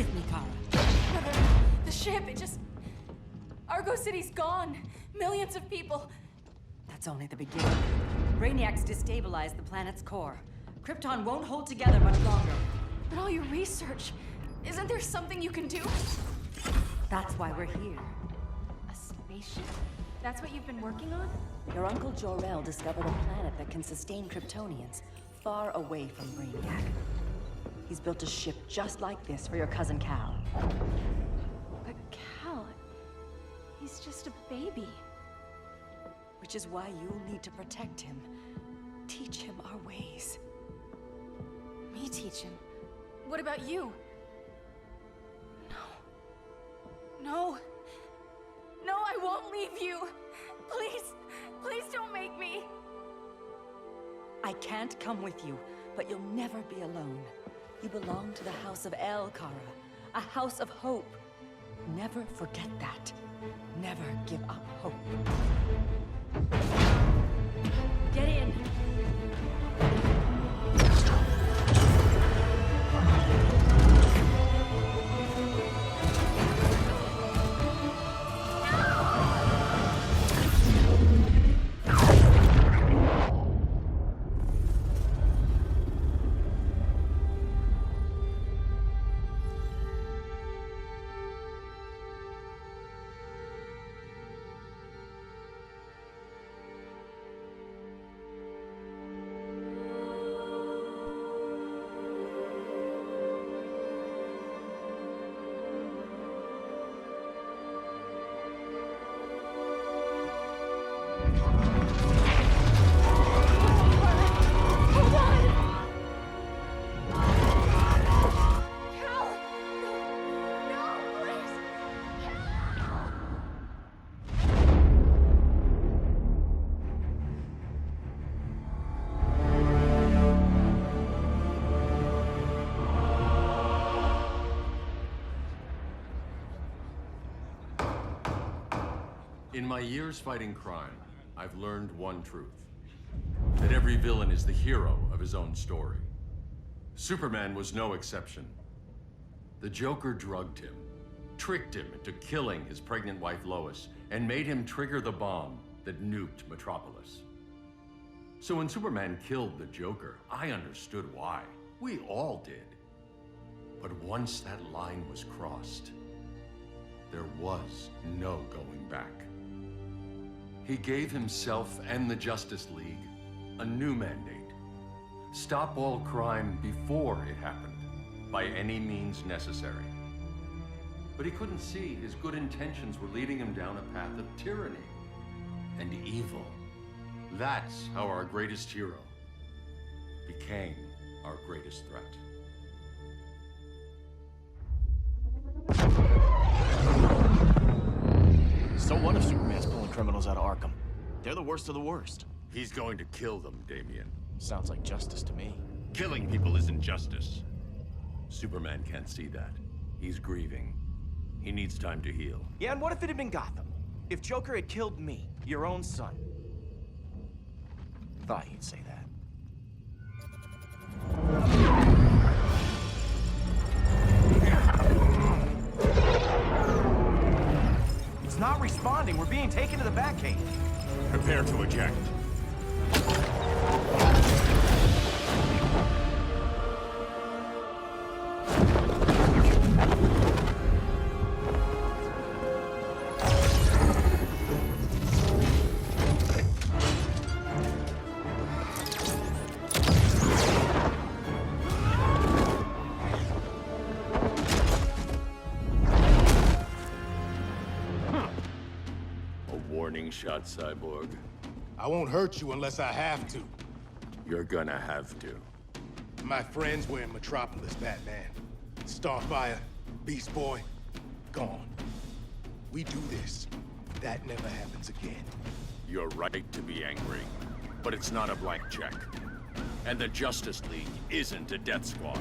with me, Kara. Brother, the ship, it just... Argo City's gone. Millions of people. That's only the beginning. Brainiac's destabilized the planet's core. Krypton won't hold together much longer. But all your research, isn't there something you can do? That's why we're here. A spaceship? That's what you've been working on? Your Uncle Jor-El discovered a planet that can sustain Kryptonians, far away from Brainiac. He's built a ship just like this for your cousin Cal. But Cal... he's just a baby. Which is why you'll need to protect him. Teach him our ways. Me teach him? What about you? No. No, I won't leave you. Please, please don't make me. I can't come with you, but you'll never be alone. You belong to the House of El, Kara. A house of hope. Never forget that. Never give up hope. Get in! In my years fighting crime, I've learned one truth. That every villain is the hero of his own story. Superman was no exception. The Joker drugged him, tricked him into killing his pregnant wife Lois, and made him trigger the bomb that nuked Metropolis. So when Superman killed the Joker, I understood why. We all did. But once that line was crossed, there was no going back. He gave himself and the Justice League a new mandate. Stop all crime before it happened, by any means necessary. But he couldn't see his good intentions were leading him down a path of tyranny and evil. That's how our greatest hero became our greatest threat. So what if Superman's pulling criminals out of Arkham? They're the worst of the worst. He's going to kill them, Damian. Sounds like justice to me. Killing people isn't justice. Superman can't see that. He's grieving. He needs time to heal. Yeah, and what if it had been Gotham? If Joker had killed me, your own son? Thought he'd say that. It's not responding. We're being taken to the Batcave. Prepare to eject. Warning shot, Cyborg. I won't hurt you unless I have to. You're gonna have to. My friends were in Metropolis, Batman. Starfire, Beast Boy, gone. We do this. That never happens again. You're right to be angry, but it's not a blank check. And the Justice League isn't a death squad.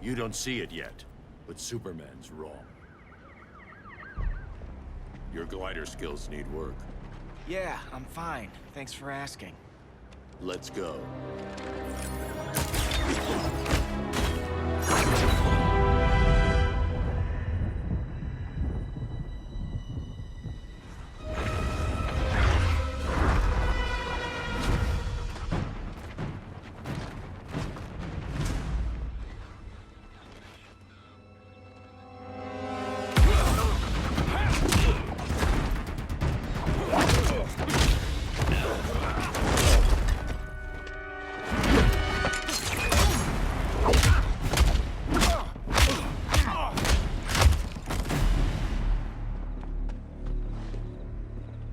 You don't see it yet, but Superman's wrong. Your glider skills need work. Yeah, I'm fine. Thanks for asking. Let's go.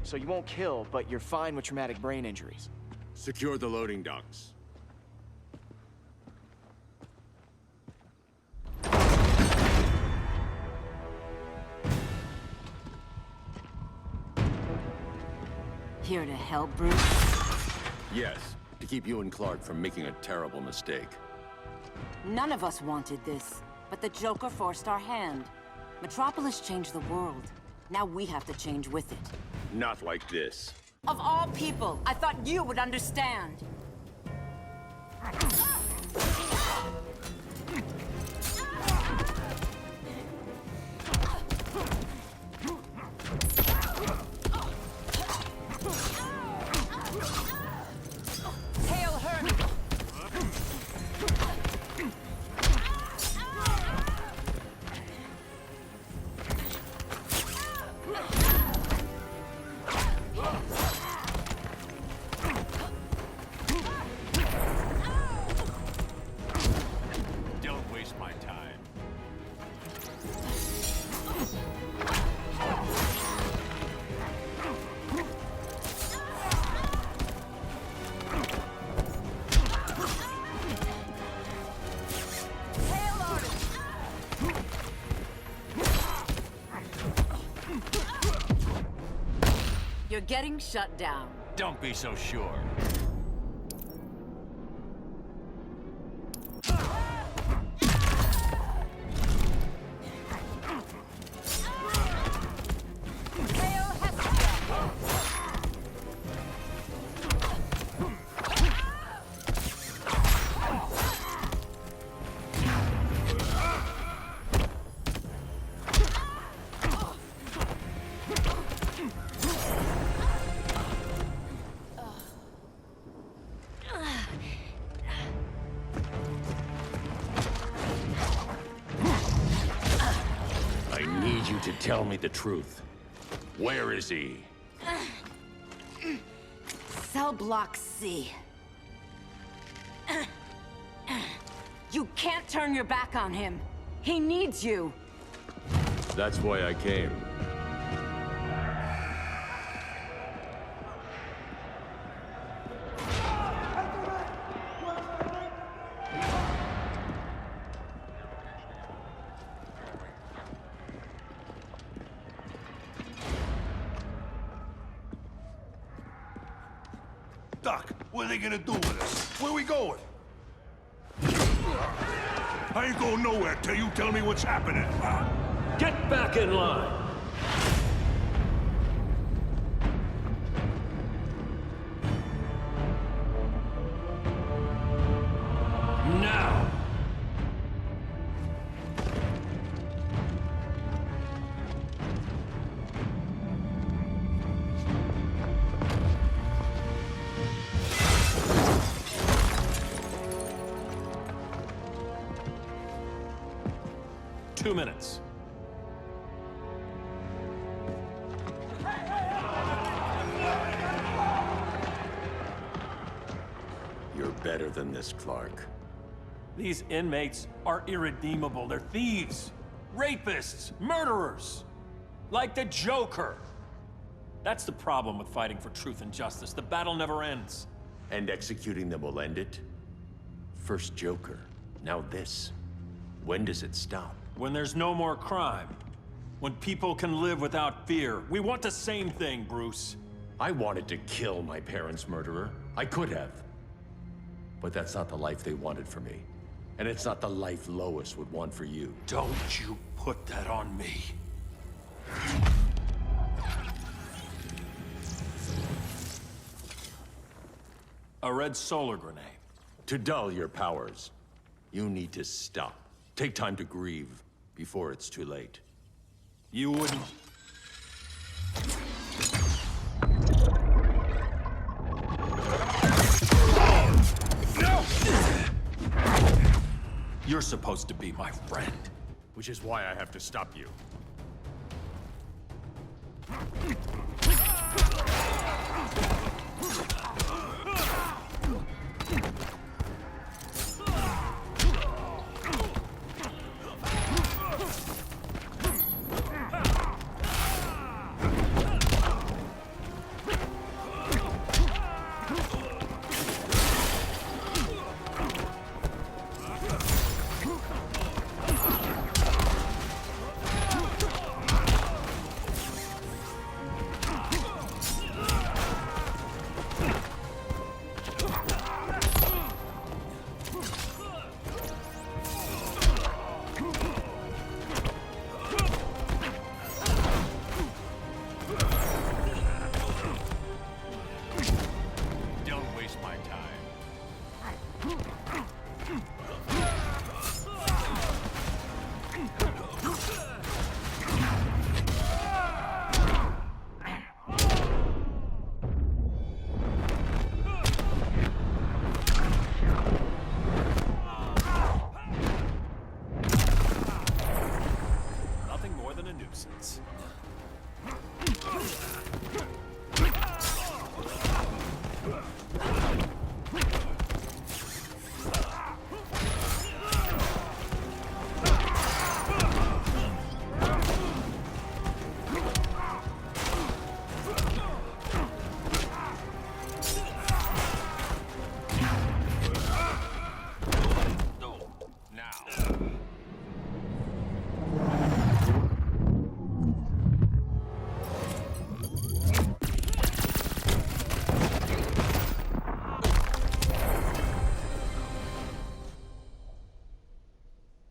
So you won't kill, but you're fine with traumatic brain injuries. Secure the loading docks. Here to help, Bruce? Yes, to keep you and Clark from making a terrible mistake. None of us wanted this, but the Joker forced our hand. Metropolis changed the world. Now we have to change with it. Not like this. Of all people, I thought you would understand. Hail Herman! Don't waste my time. Hail Arden! You're getting shut down. Don't be so sure. Hail Hestia! 'I need you to tell me the truth. Where is he? Cell Block C. You can't turn your back on him. He needs you. That's why I came. Doc, what are they gonna do with us? Where we going? I ain't going nowhere till you tell me what's happening. Get back in line! Now! Two minutes. You're better than this, Clark. These inmates are irredeemable. They're thieves, rapists, murderers. Like the Joker. That's the problem with fighting for truth and justice. The battle never ends. And executing them will end it? First Joker, now this. When does it stop? When there's no more crime. When people can live without fear. We want the same thing, Bruce. I wanted to kill my parents' murderer. I could have. But that's not the life they wanted for me. And it's not the life Lois would want for you. Don't you put that on me. A red solar grenade. To dull your powers, you need to stop. Take time to grieve before it's too late. You wouldn't... You're supposed to be my friend. Which is why I have to stop you.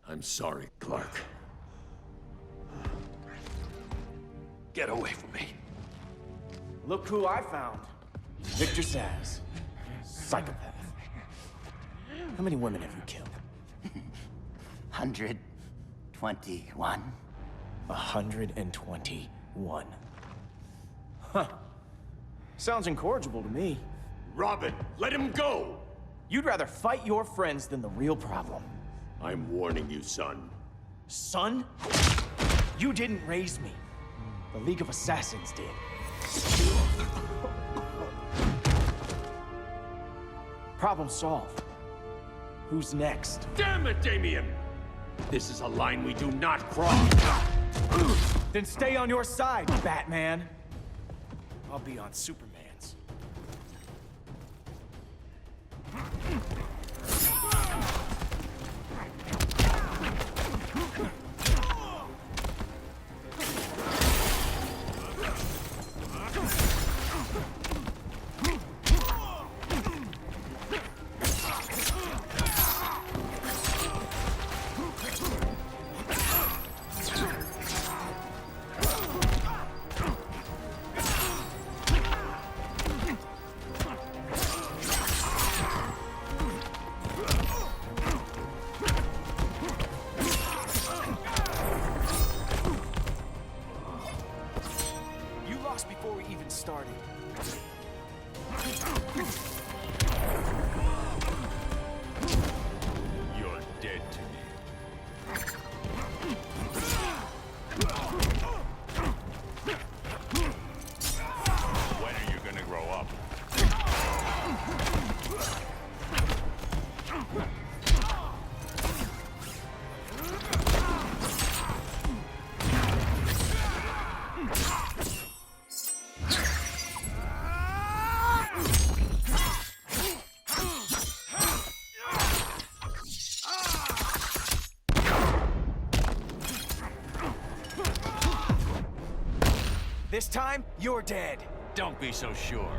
I'm sorry, Clark. Get away from me. Look who I found. Victor Zsasz. Psychopath. How many women have you killed? 121. 121. Huh. Sounds incorrigible to me. Robin, let him go! You'd rather fight your friends than the real problem. I'm warning you, son. Son? You didn't raise me. The League of Assassins did. Problem solved. Who's next? Damn it, Damien! This is a line we do not cross. Then stay on your side, Batman. I'll be on Superman's. Before we even started. You're dead to me. When are you gonna grow up? This time, you're dead. Don't be so sure.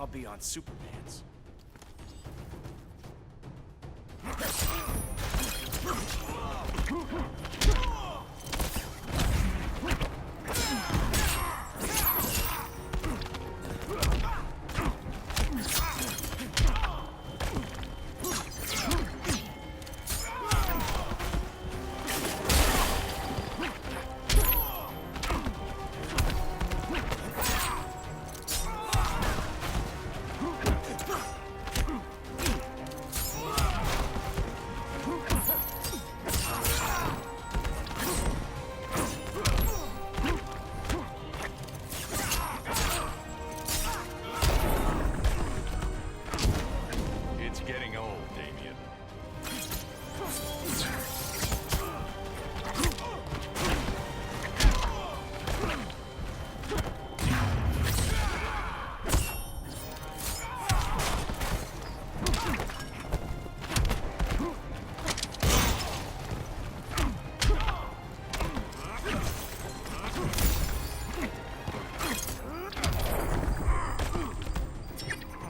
I'll be on Superman's. It's getting old, Damien.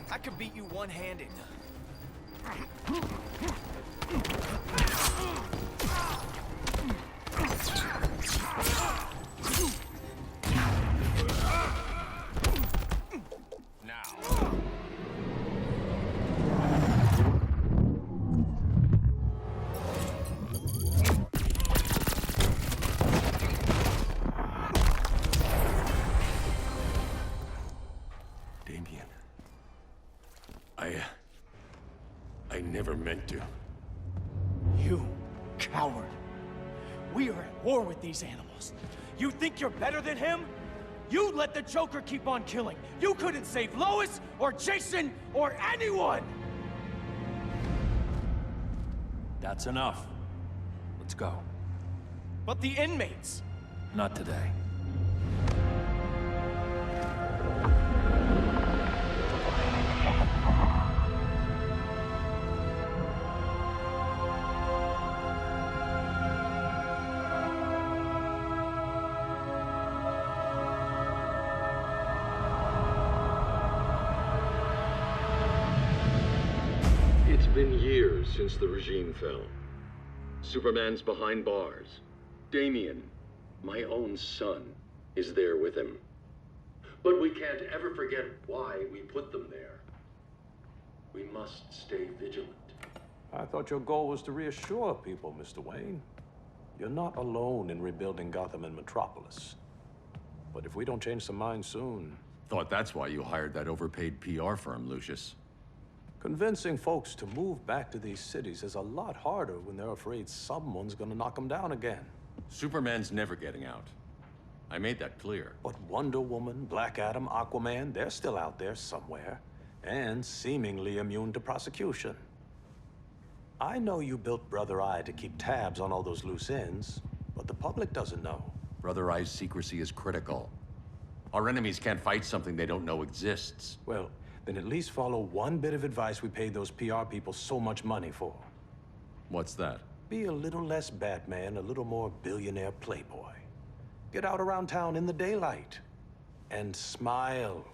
I could beat you one-handed. Now. Damien. I never meant to. You coward. We are at war with these animals. You think you're better than him? You let the Joker keep on killing. You couldn't save Lois or Jason or anyone! That's enough. Let's go. But the inmates. Not today. It's been years since the regime fell. Superman's behind bars. Damien, my own son, is there with him. But we can't ever forget why we put them there. We must stay vigilant. I thought your goal was to reassure people, Mr. Wayne. You're not alone in rebuilding Gotham and Metropolis. But if we don't change some minds soon... Thought that's why you hired that overpaid PR firm, Lucius. Convincing folks to move back to these cities is a lot harder when they're afraid someone's gonna knock them down again. Superman's never getting out. I made that clear. But Wonder Woman, Black Adam, Aquaman, they're still out there somewhere. And seemingly immune to prosecution. I know you built Brother Eye to keep tabs on all those loose ends, but the public doesn't know. Brother Eye's secrecy is critical. Our enemies can't fight something they don't know exists. Well, then at least follow one bit of advice we paid those PR people so much money for. What's that? Be a little less Batman, a little more billionaire playboy. Get out around town in the daylight. And smile.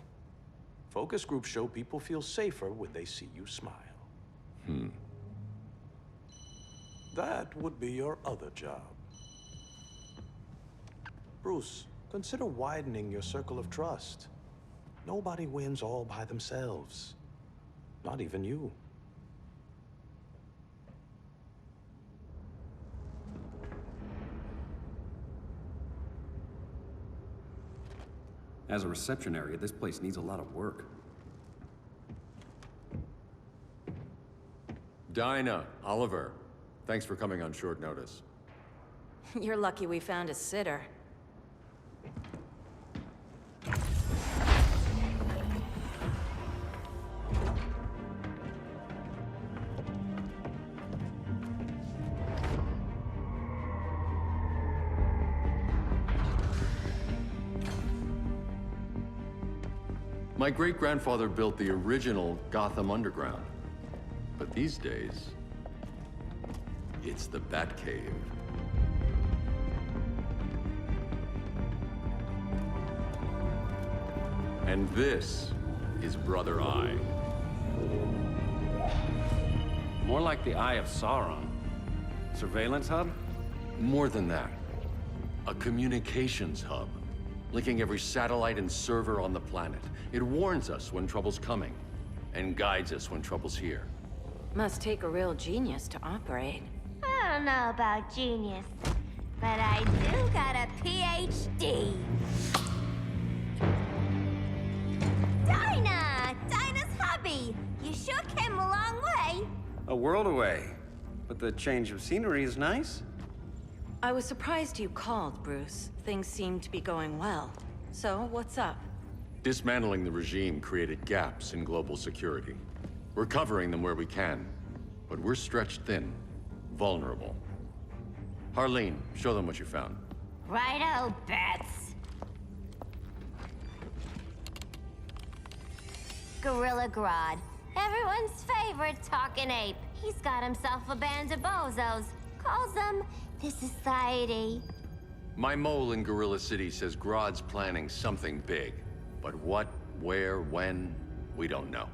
Focus groups show people feel safer when they see you smile. That would be your other job. Bruce, consider widening your circle of trust. Nobody wins all by themselves. Not even you. As a reception area, this place needs a lot of work. Dinah, Oliver, thanks for coming on short notice. You're lucky we found a sitter. My great-grandfather built the original Gotham Underground. But these days, it's the Batcave. And this is Brother Eye. More like the Eye of Sauron. Surveillance hub? More than that. A communications hub, linking every satellite and server on the planet. It warns us when trouble's coming, and guides us when trouble's here. Must take a real genius to operate. I don't know about genius, but I do got a PhD. Dinah! Dinah's hubby! You sure came a long way. A world away. But the change of scenery is nice. I was surprised you called, Bruce. Things seem to be going well. So, what's up? Dismantling the regime created gaps in global security. We're covering them where we can, but we're stretched thin, vulnerable. Harleen, show them what you found. Righto, Bets. Gorilla Grodd. Everyone's favorite talking ape. He's got himself a band of bozos. Calls them the Society. My mole in Gorilla City says Grodd's planning something big. But what, where, when, we don't know.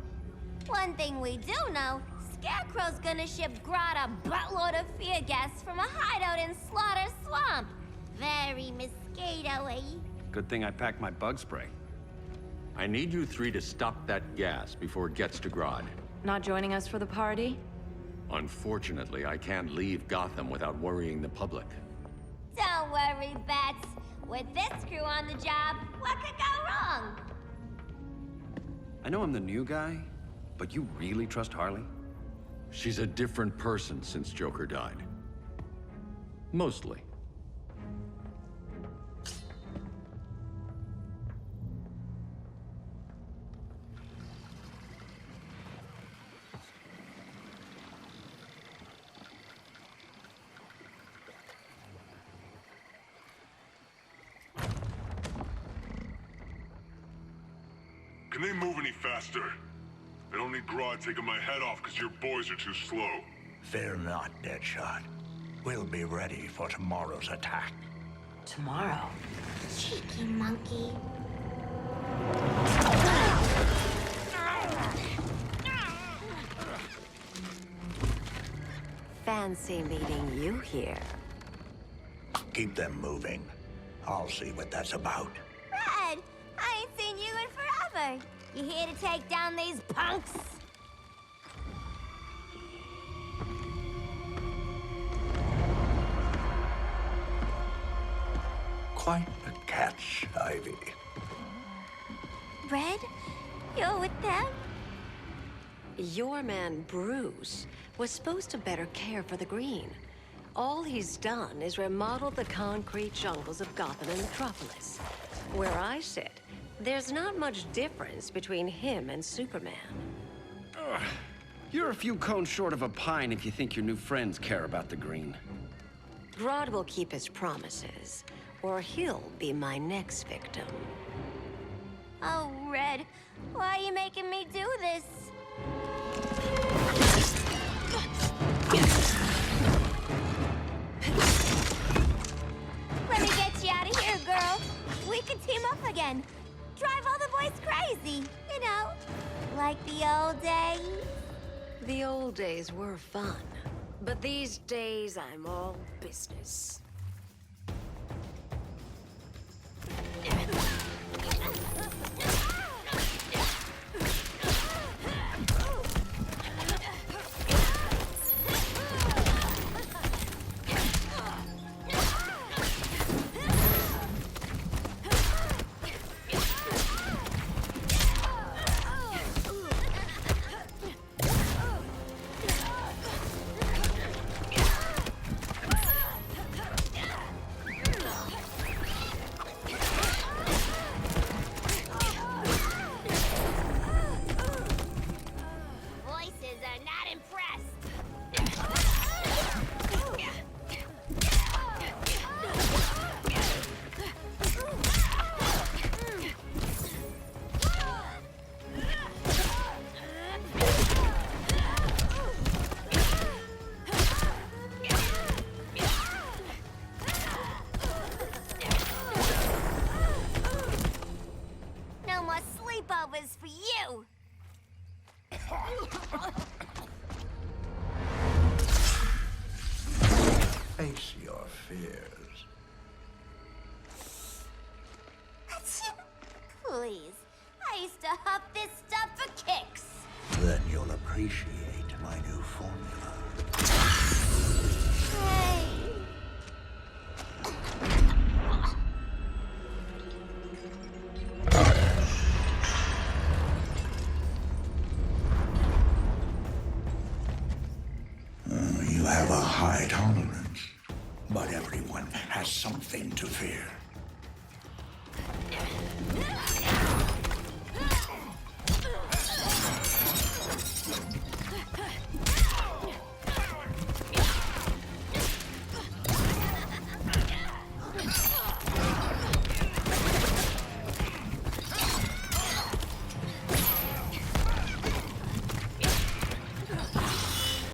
One thing we do know, Scarecrow's gonna ship Grodd a buttload of fear gas from a hideout in Slaughter Swamp. Very mosquito-y. Good thing I packed my bug spray. I need you three to stop that gas before it gets to Grodd. Not joining us for the party? Unfortunately, I can't leave Gotham without worrying the public. Don't worry, Bats. With this crew on the job, what could go wrong? I know I'm the new guy, but you really trust Harley? She's a different person since Joker died. Mostly. Can they move any faster? I don't need Grodd taking my head off because your boys are too slow. Fear not, Deadshot. We'll be ready for tomorrow's attack. Tomorrow? Cheeky monkey. Fancy meeting you here. Keep them moving. I'll see what that's about. Red, I ain't seen you in forever. You here to take down these punks? Quite a catch, Ivy. Red, you're with them? Your man, Bruce, was supposed to better care for the Green. All he's done is remodel the concrete jungles of Gotham and Metropolis. Where I sit, there's not much difference between him and Superman. You're a few cones short of a pine if you think your new friends care about the Green. Grodd will keep his promises, or he'll be my next victim. Oh, Red, why are you making me do this? Let me get you out of here, girl. We can team up again. Drive all the boys crazy, you know, like the old days. The old days were fun, but these days I'm all business. fears. Please. I used to huff this stuff for kicks. Then you'll appreciate my new formula. Hey. You have a high tolerance, but everyone has something to fear.